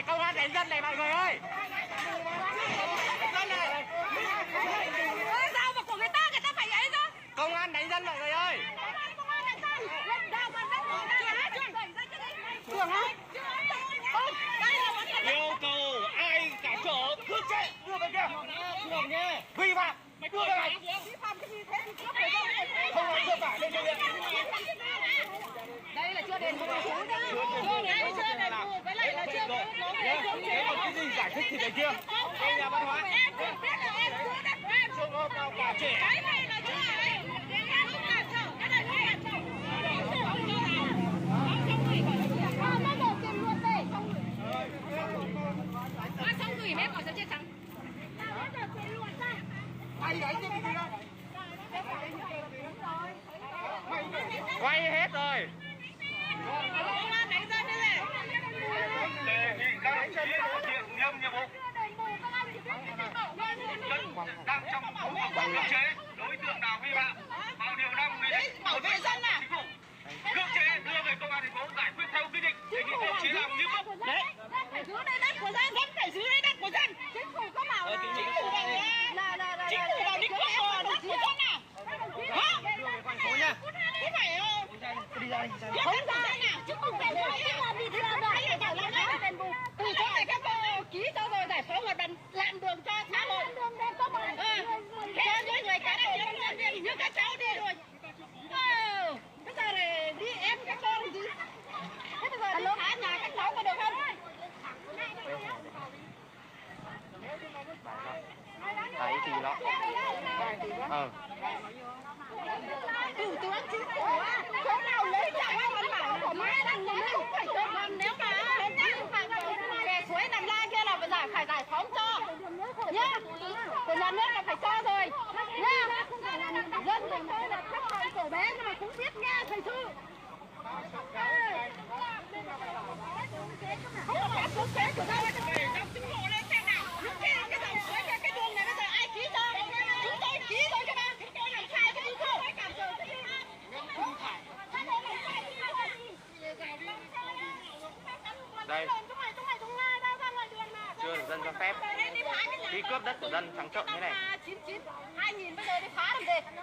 này, công an đánh dân này mọi người ơi. Dân này. Sao mà của người ta phải ấy chứ? Công an đánh dân mọi người ơi. Công an đánh dân. Lên đầu mà đánh người ta hả? Yêu cầu ai cản trở cứ chạy đưa về kia. Trường nhé. Vi phạm. Mày đưa về này. Vi phạm cái gì thế? Không ai chưa phải lên đây. Đây là chưa đền bù số đó. Chưa đền bù với lại là chưa có Thế còn cái gì giải thích thì để kia. Anh nhà văn hóa. em biết là em chưa đắt em. Trường hợp nào cả trẻ. Cái này là chưa ấy. Em không cản trở. Cái này không cản trở. Nó đổ tiền luôn đây. Xong gửi mép vào sân chết trắng. Mày đánh cái gì đâu. Quay hết rồi. Công an đánh dân đây này. Đề nghị các đồng chí thực hiện nghiêm nhiệm vụ. Đang trong khống cưỡng chế đối tượng nào vi phạm vào điều 5 nghị định bảo vệ dân à? cưỡng chế đưa về công an thành phố giải quyết theo quy định. Đề nghị đồng chí làm nghiêm túc. Đấy. Phải giữ đây đất của dân, vẫn phải giữ đây đất của dân. Chính phủ có bảo là chính phủ bảo đi cướp đất của dân à? Hả? Không phải đi ra đi. Không ra nào, chứ không phải là bị thừa rồi. Hay là bảo là đền bù. Từ chỗ này các bộ ký cho rồi giải phóng mặt bằng làm đường cho xã hội. Cho những người cán bộ nhân viên như các cháu đi rồi. Bây giờ này đi em các con gì? Thế bây giờ đi phá nhà các cháu có được không? Thấy thì đó. Thủ tướng chính phủ á, chỗ nào lấy chẳng ai vẫn bảo của mai đang lấy không phải cho bằng nếu mà kè suối nằm la kia là phải giải phóng cho nhá, của nhà nước là phải cho rồi nhá, dân mình đây là thấp hèn cổ bé nhưng mà cũng biết nghe thầy thư. Không có phải cưỡng chế của đâu, đọc chính phủ lên xem nào, lúc kia cái dòng suối cái đường này bây giờ ai ký cho? Chúng tôi ký rồi các bạn, chúng tôi làm sai cái gì không? Đây. Chưa được dân cho phép. Đi cướp đất của dân trắng trợn thế này. 99 2000 bây giờ đi phá làm gì?